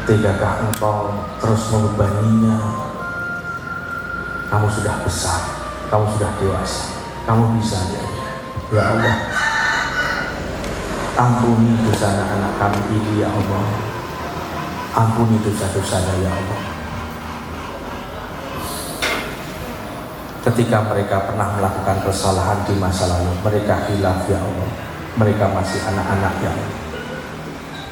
Tegakah engkau terus membebaninya? Kamu sudah besar, kamu sudah dewasa, kamu bisa ya. Ya Allah, ampuni dosa anak-anak kami ini ya Allah. Ampuni dosa-dosanya ya Allah. Ketika mereka pernah melakukan kesalahan di masa lalu, mereka hilaf ya Allah. Mereka masih anak-anak ya Allah.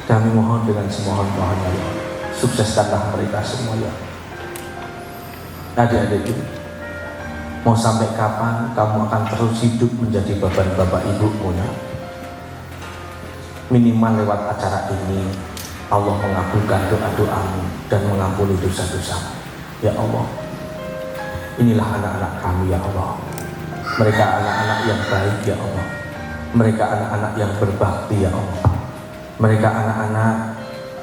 Kami mohon dengan semohon-mohon ya Allah, sukseskanlah mereka semua ya. Adik-adik, mau sampai kapan kamu akan terus hidup menjadi beban bapak ibumu ya? Minimal lewat acara ini Allah mengabulkan doa-doamu dan mengampuni dosa-dosamu ya Allah. Inilah anak-anak kami ya Allah. Mereka anak-anak yang baik ya Allah. Mereka anak-anak yang berbakti ya Allah. Mereka anak-anak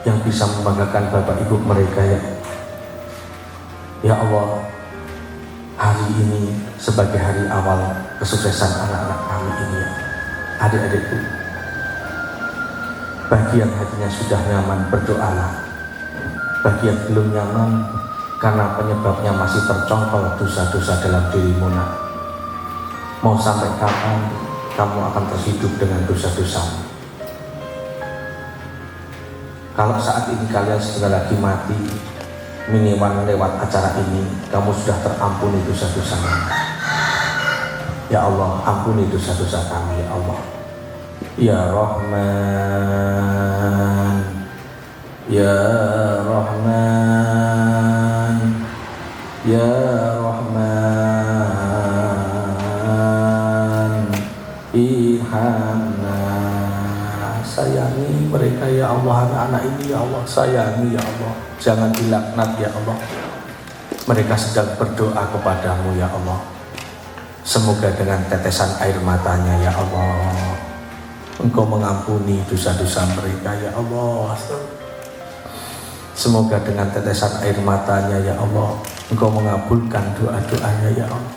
yang bisa membanggakan bapak ibu mereka ya. Ya Allah, hari ini sebagai hari awal kesuksesan anak-anak kami ini ya. Adik-adikku, bagi yang hatinya sudah nyaman berdoalah. Bagi yang belum nyaman karena penyebabnya masih tercongkol dosa-dosa dalam dirimu nak. Mau sampai kapan kamu akan terhidup dengan dosa-dosamu? Kalau saat ini kalian segera lagi mati, minimal lewat acara ini kamu sudah terampuni dosa-dosamu. Ya Allah, ampuni dosa-dosa kami ya Allah. Ya Rahman, Ya Rahman, Ya Rahman, Irhamna. Sayangi mereka ya Allah, anak-anak ini ya Allah, sayangi ya Allah. Jangan dilaknat ya Allah. Mereka sedang berdoa kepadamu ya Allah. Semoga dengan tetesan air matanya ya Allah, Engkau mengampuni dosa-dosa mereka ya Allah. Semoga dengan tetesan air matanya ya Allah, Engkau mengabulkan doa-doanya ya Allah.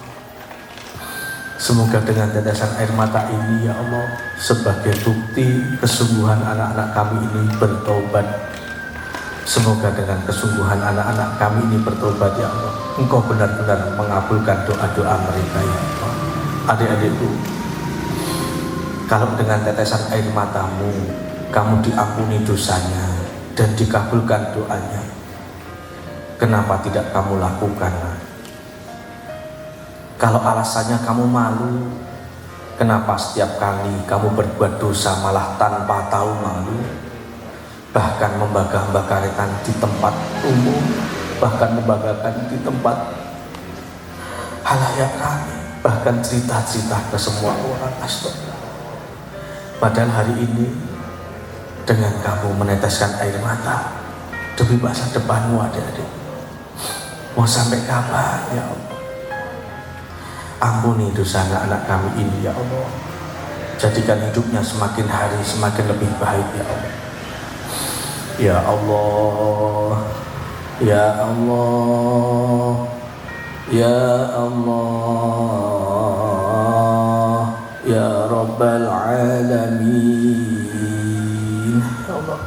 Semoga dengan tetesan air mata ini ya Allah, sebagai bukti kesungguhan anak-anak kami ini bertobat. Semoga dengan kesungguhan anak-anak kami ini bertobat ya Allah, Engkau benar-benar mengabulkan doa-doa mereka ya Allah. Adik-adikku, kalau dengan tetesan air matamu kamu diampuni dosanya dan dikabulkan doanya, kenapa tidak kamu lakukan? Kalau alasannya kamu malu, kenapa setiap kali kamu berbuat dosa malah tanpa tahu malu? Bahkan membangga-banggakan di tempat umum, bahkan membanggakan di tempat halayak kami, bahkan cerita-cerita ke semua orang. Astagfirullah. Padahal hari ini dengan kamu meneteskan air mata demi masa depanmu adik-adik, mau sampai kapan ya Allah? Ampuni dosa anak-anak kami ini ya Allah. Jadikan hidupnya semakin hari semakin lebih baik ya Allah. Ya Allah, Ya Allah, Ya Allah, Ya Rabbal Alamin. Ya Allah,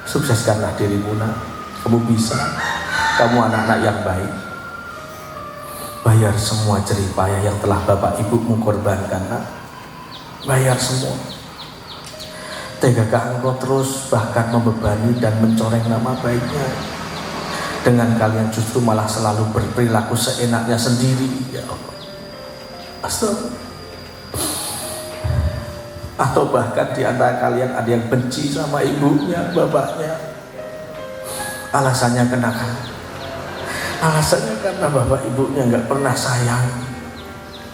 sukseskanlah dirimu nak. Kamu bisa, kamu anak-anak yang baik. Bayar semua jerih payah yang telah bapak ibumu korbankan nak. Bayar semua. Tegakah engkau terus bahkan membebani dan mencoreng nama baiknya? Dengan kalian justru malah selalu berperilaku seenaknya sendiri ya Allah. Astagfirullah. Atau bahkan di antara kalian ada yang benci sama ibunya, bapaknya. Alasannya kenapa? Alasannya karena bapak ibunya nggak pernah sayang,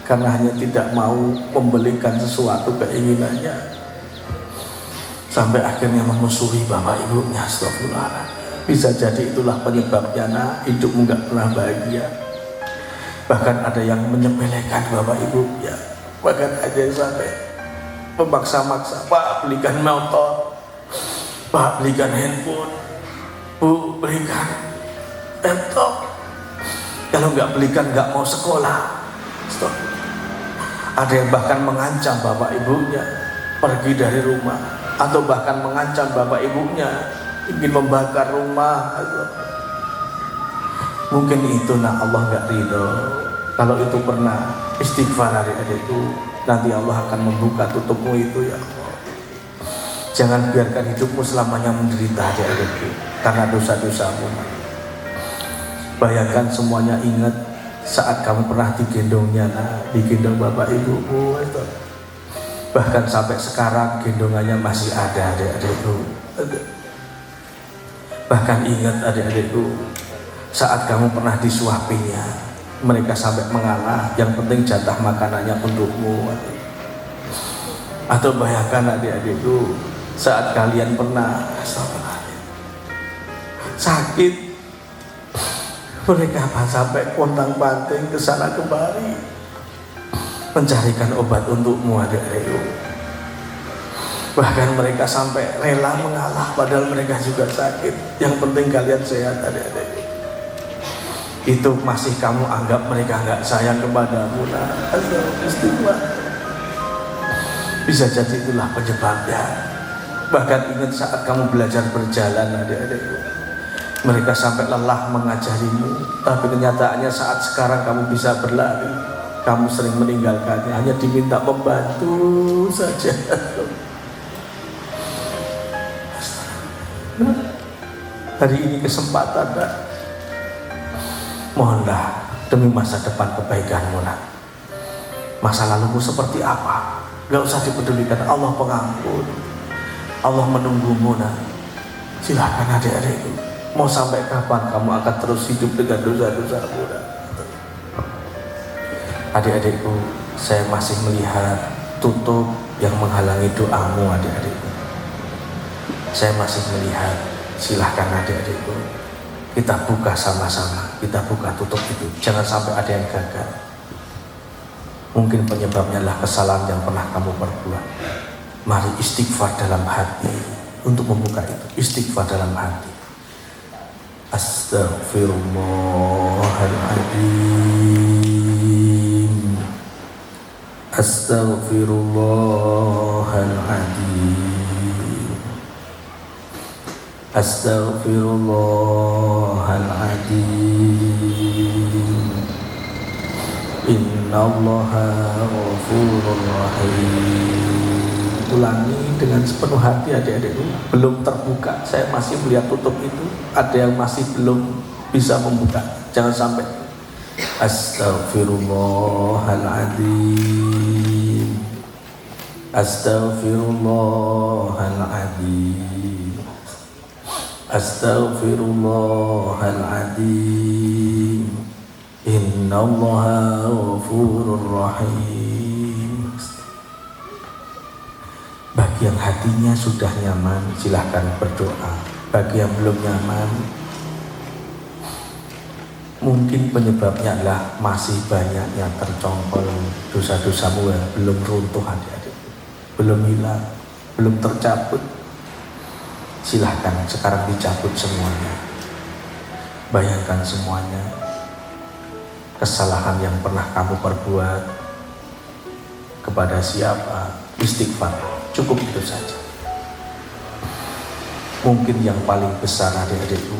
karena hanya tidak mau membelikan sesuatu keinginannya, sampai akhirnya memusuhi bapak ibunya. Astagfirullah. Bisa jadi itulah penyebabnya nak, hidupmu nggak pernah bahagia. Bahkan ada yang menyepelekan bapak ibunya, bahkan ada yang sampai memaksa-maksa, Pak belikan motor, Pak belikan handphone, Bu belikan laptop. Kalau nggak belikan nggak mau sekolah. Stop. Ada yang bahkan mengancam bapak ibunya pergi dari rumah atau bahkan mengancam bapak ibunya, ingin membakar rumah. Mungkin itu Allah nggak ridho. Kalau itu pernah istighfar adik-adikku, nanti Allah akan membuka tutupmu itu ya Allah. Jangan biarkan hidupmu selamanya menderita adik-adikku karena dosa-dosamu. Bayangkan semuanya ingat saat kamu pernah digendongnya, digendong bapak ibumu itu. Bahkan sampai sekarang gendongannya masih ada adik-adikku. Bahkan ingat adik-adikku, saat kamu pernah disuapinya, mereka sampai mengalah, yang penting jatah makanannya untukmu. Atau bayangkan adik-adikku, saat kalian pernah sakit, mereka sampai pontang-panting ke sana kemari mencarikan obat untukmu adik-adikku. Bahkan mereka sampai rela mengalah padahal mereka juga sakit. Yang penting kalian sehat adik-adikku. Itu masih kamu anggap mereka nggak sayang kepadamu. Istighfar. Bisa jadi itulah penyebabnya. Bahkan ingat saat kamu belajar berjalan adik-adikku, mereka sampai lelah mengajarimu, tapi kenyataannya saat sekarang kamu bisa berlari, kamu sering meninggalkannya, hanya diminta membantu saja. Hari ini kesempatan, nak. Mohonlah demi masa depan kebaikanmu, nak. Masa lalumu seperti apa, gak usah dipedulikan. Allah pengampun, Allah menunggumu, nak. Silahkan adik-adikku, mau sampai kapan kamu akan terus hidup dengan dosa-dosamu, nak? Adik-adikku, saya masih melihat tutup yang menghalangi doamu adik-adikku. Saya masih melihat, silahkan adik-adikku, kita buka sama-sama, kita buka tutup itu. Jangan sampai ada yang gagal. Mungkin penyebabnya adalah kesalahan yang pernah kamu perbuat. Mari istighfar dalam hati untuk membuka itu. Istighfar dalam hati. Astaghfirullahaladzim, Astaghfirullahaladzim, Astaghfirullahaladzim. Innallaha ghafurur rahim. Ulangi dengan sepenuh hati adik-adikku. Belum terbuka, saya masih melihat tutup itu. Ada yang masih belum bisa membuka. Jangan sampai. Astaghfirullahaladzim, Astaghfirullahaladzim, Astaghfirullahaladzim. Innallaha ghafurur rahim. Bagi yang hatinya sudah nyaman, silahkan berdoa. Bagi yang belum nyaman, mungkin penyebabnya adalah masih banyak yang tercongkol dosa-dosamu yang belum runtuh adik-adik, belum hilang, belum tercabut. Silahkan sekarang dicabut semuanya. Bayangkan semuanya, kesalahan yang pernah kamu perbuat kepada siapa, istighfar, cukup itu saja. Mungkin yang paling besar adik-adikku,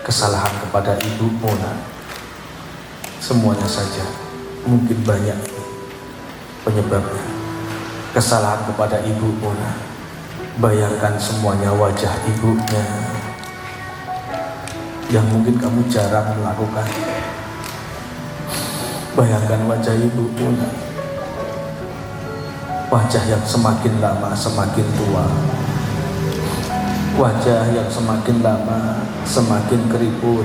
kesalahan kepada ibumu, nak. Semuanya saja, mungkin banyak penyebabnya. Kesalahan kepada ibumu, nak. Bayangkan semuanya wajah ibunya yang mungkin kamu jarang melakukan. Bayangkan wajah ibumu, nak. Wajah yang semakin lama semakin tua, wajah yang semakin lama semakin keriput,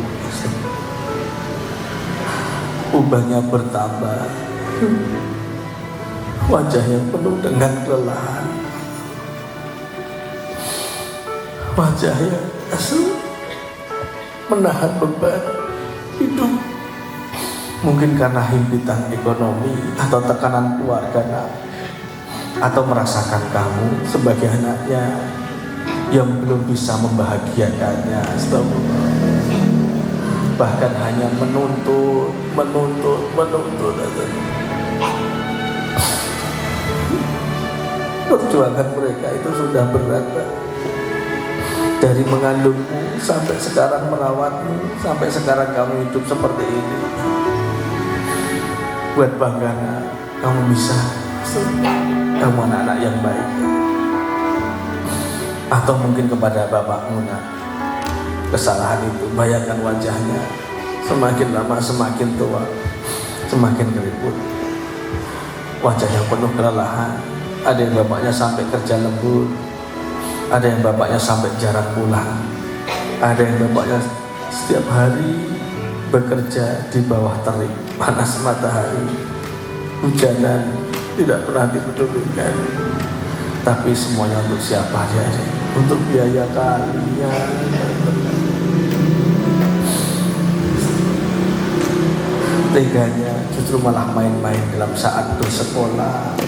ubahnya bertambah, wajah yang penuh dengan kelelahan, wajah yang menahan beban hidup. Mungkin karena himpitan ekonomi atau tekanan keluarga, atau merasakan kamu sebagai anaknya yang belum bisa membahagiakannya. Bahkan hanya menuntut. Perjuangan mereka itu sudah berat, Pak. Dari mengandungmu sampai sekarang merawatmu, sampai sekarang kamu hidup seperti ini. Buat bangga, kamu bisa. Kamu anak-anak yang baik. Atau mungkin kepada bapakmu, nak, kesalahan itu, bayangkan wajahnya, semakin lama semakin tua, semakin keriput, wajah yang penuh kelelahan. Ada yang bapaknya sampai kerja lembur, ada yang bapaknya sampai jarang pulang, ada yang bapaknya setiap hari bekerja di bawah terik panas matahari, hujanan tidak pernah dipedulikan. Tapi semuanya untuk siapa aja? Untuk biaya kalian. Teganya justru malah main-main dalam saat bersekolah.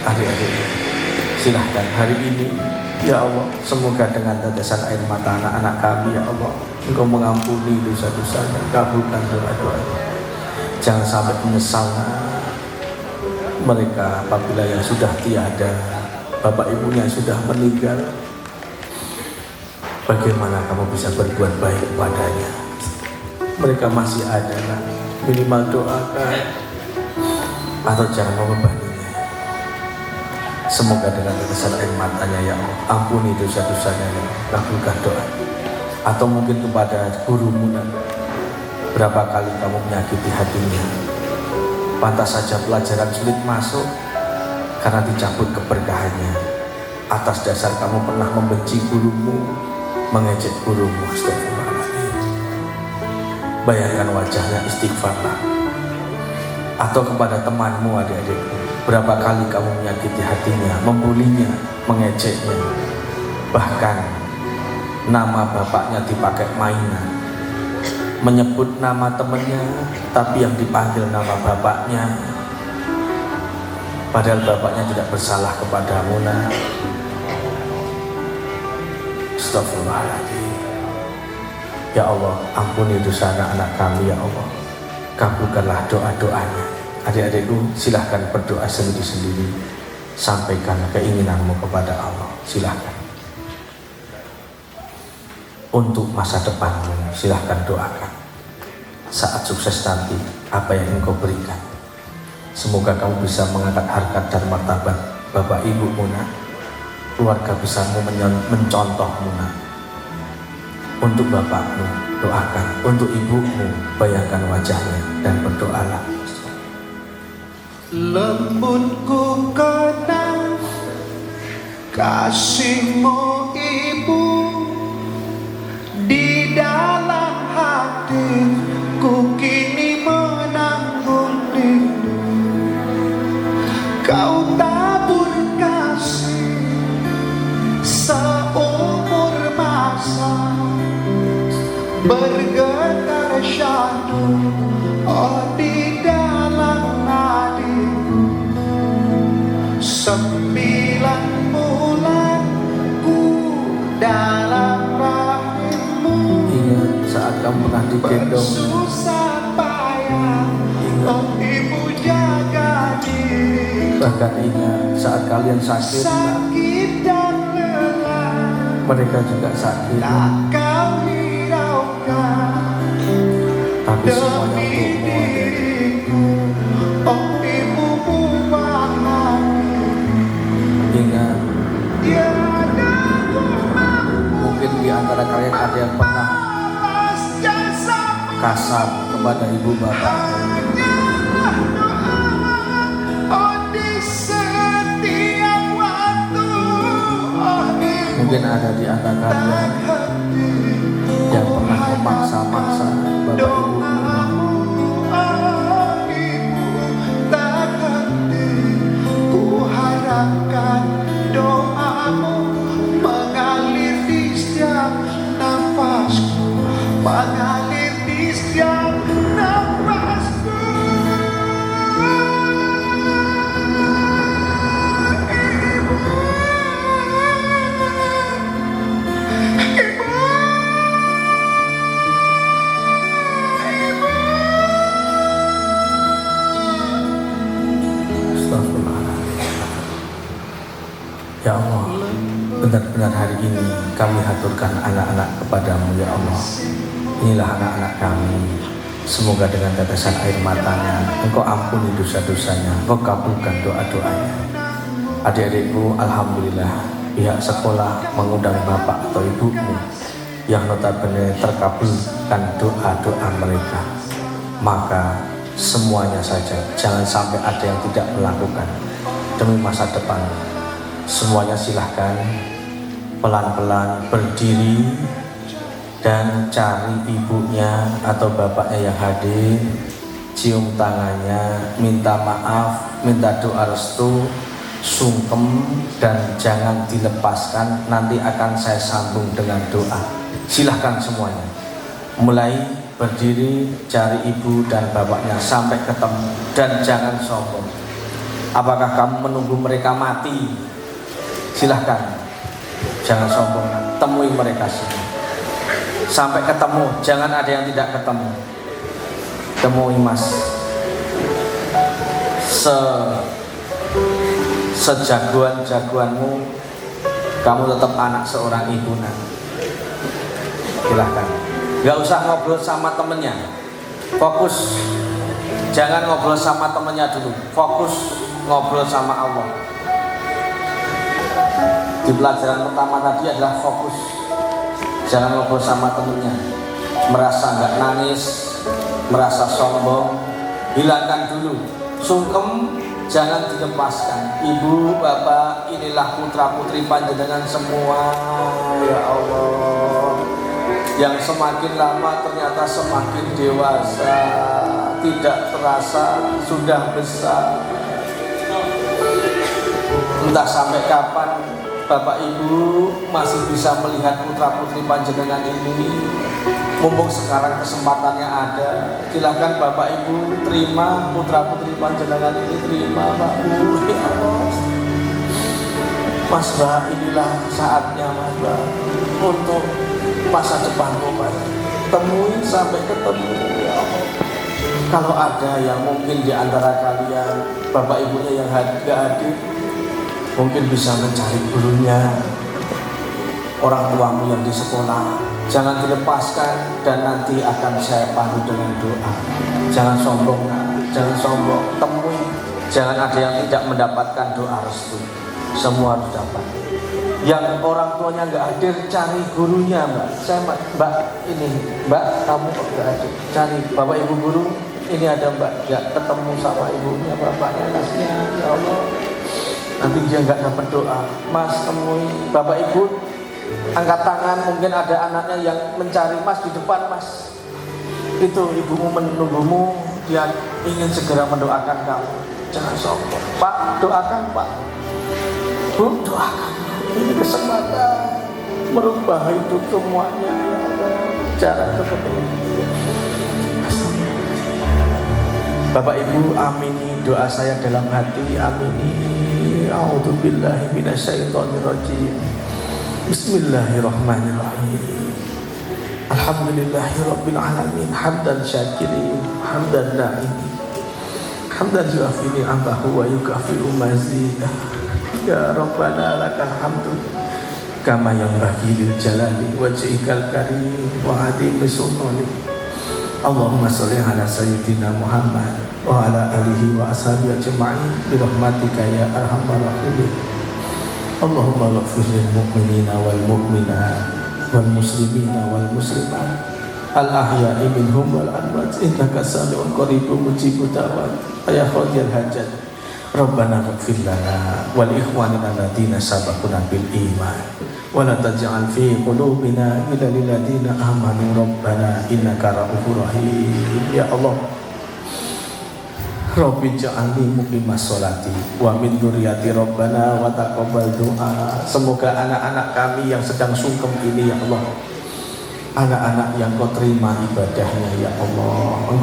Adik-adik, silahkan hari ini, ya Allah, semoga dengan tetesan air mata anak-anak kami, ya Allah, Engkau mengampuni dosa-dosanya, kabulkan doa-doa. Jangan sampai menyesal mereka apabila yang sudah tiada, bapak ibunya sudah meninggal. Bagaimana kamu bisa berbuat baik kepadanya? Mereka masih ada, nak. Minimal doakan atau jangan membebaninya. Semoga dengan tetesan air matanya, ya Allah, ampuni dosa-dosanya, ya Allah, kabulkan doa. Atau mungkin kepada gurumu, nak. Berapa kali kamu menyakiti hatinya? Pantas saja pelajaran sulit masuk karena dicabut keberkahannya. Atas dasar kamu pernah membenci gurumu, mengejek gurumu. Astagfirullahaladzim. Bayangkan wajahnya, istighfarlah. Atau kepada temanmu, adik-adikku, berapa kali kamu menyakiti hatinya, membulinya, mengejeknya. Bahkan nama bapaknya dipakai mainan, menyebut nama temannya, tapi yang dipanggil nama bapaknya. Padahal bapaknya tidak bersalah kepadamu, nak. Astagfirullahaladzim. Ya Allah, ampuni dosa anak-anak kami, ya Allah. Kabulkanlah doa-doanya. Adik-adikku, silahkan berdoa sendiri-sendiri. Sampaikan keinginanmu kepada Allah. Silahkan. Untuk masa depanmu, silahkan doakan. Saat sukses nanti, apa yang engkau berikan, semoga kamu bisa mengangkat harkat dan martabat bapak ibumu, nak. Keluarga besarmu mencontohmu, nak. Untuk bapakmu, doakan. Untuk ibumu, bayangkan wajahnya dan berdoalah. Lembutku kenang kasihmu, Ibu, di dalam hatiku kini menanggung rindu. Kau tabur kasih seumur masa, bergetar syahdu, oh di dalam nadiku. 9 bulan ku dalam rahimmu. Ingat saat kamu pernah digendong, bersusah payah, oh ibu jaga diri. bahkan ingat saat kalian sakit, nak. Sakit dan lelah Mereka juga sakit, tak kau hiraukan. tapi semuanya untukmu, Diriku, oh ibu bahagia. Ingat, Tiada ku mampu mungkin di antara kalian ada yang pernah balas jasamu, kasar kepada ibu bapak. hanyalah doa, oh di setiap waktu, oh ibu Mungkin ada di antara kalian yang pernah memaksa-maksa bapak ibumu. Harapkan doamu mengalir di setiap nafasku, mengalir di setiap nafasku. Ya Allah, benar-benar hari ini kami haturkan anak-anak kepadamu ya Allah. Inilah anak-anak kami. Semoga dengan tetesan air matanya Engkau ampuni dosa-dosanya, Engkau kabulkan doa-doanya. Adik-adikku, alhamdulillah pihak sekolah mengundang bapak atau ibumu yang notabene terkabulkan doa-doa mereka. Maka semuanya saja, jangan sampai ada yang tidak melakukan demi masa depan. Semuanya silahkan pelan-pelan berdiri dan cari ibunya atau bapaknya yang hadir, cium tangannya, minta maaf, minta doa restu, sungkem, dan jangan dilepaskan. Nanti akan saya sambung dengan doa. Silahkan semuanya mulai berdiri, cari ibu dan bapaknya sampai ketemu, dan jangan sombong. Apakah kamu menunggu mereka mati? Silahkan, jangan sombong, temui mereka semua sampai ketemu, jangan ada yang tidak ketemu. Temui mas, sejagoan-jagoanmu, kamu tetap anak seorang ibu nanti. Silahkan, gak usah ngobrol sama temennya, fokus, jangan ngobrol sama temennya dulu, fokus ngobrol sama Allah. Di pelajaran pertama tadi adalah fokus, jangan ngobrol sama temennya, merasa nggak nangis, merasa sombong, hilangkan dulu. Sungkem jangan dilepaskan. Ibu, bapak, inilah putra putri panjenengan semua ya Allah, yang semakin lama ternyata semakin dewasa, tidak terasa sudah besar. Entah sampai kapan Bapak Ibu masih bisa melihat putra putri panjenengan ini. Mumpung sekarang kesempatannya ada, silakan Bapak Ibu terima putra putri panjenengan ini, terima Pak Bu. Ya Allah, Mas Mbak, inilah saatnya Mas Mbak untuk masa depanmu Mas. Temuin sampai ketemu ya Allah. Kalau ada yang mungkin di antara kalian Bapak Ibunya yang gak hadir, mungkin bisa mencari gurunya, orang tuamu yang di sekolah. Jangan dilepaskan, dan nanti akan saya pandu dengan doa. Jangan sombong, jangan sombong. Temui, jangan ada yang tidak mendapatkan doa restu. Semua harus dapat. Yang orang tuanya nggak hadir, cari gurunya Mbak. Saya Mbak ini, Mbak kamu kok nggak hadir? Cari Bapak Ibu guru. Ini ada Mbak, nggak ketemu sama ibunya, bapaknya, kasihan ya Allah. Nanti dia nggak dapat doa. Mas temui Bapak Ibu, angkat tangan, mungkin ada anaknya yang mencari Mas di depan Mas. Itu ibumu menunggumu, dia ingin segera mendoakan kamu. Jangan sombong. Pak, doakan Pak. Bu, doakan. Ini kesempatan merubah hidup semuanya ya Allah. Cara seperti ini. Bapak Ibu, amini doa saya dalam hati, amini. A'udzubillahi minasyaitonirrajim. Bismillahirrahmanirrahim. Alhamdulillahirabbil alamin, hamdan syakirin, hamdan na'imin, hamdan yuafi ni'amahu wa yukafi'u mazidah. Ya Rabbana lakal hamdu kama yanbaghi lil jalali wajhikal karim wa adimi sultanik. Allahumma sholli ala sayyidina Muhammad wa ala alihi wa ashabihi ajma'in bi rahmatika ya arhamar rahimin. Allahumma ighfir lil mu'minina wal mu'minat wal muslimina wal muslimat al ahya'i minhum wal amwat innaka sami'un qaribun mujibud da'wat ya qadiyal hajat. Rabbana ighfir lana wal ikhwanina alladziina sabaquna bil iman wa la taj'al fi qulubina ghillan lil ladziina amanu rabbana innaka ra'ufur rahim. Ya Allah, Rabbi ja'alni muqimas sholati wa min dzurriyyati rabbana wa taqabbal du'a. Semoga anak-anak kami yang sedang sungkem ini ya Allah, anak-anak yang Kau terima ibadahnya ya Allah.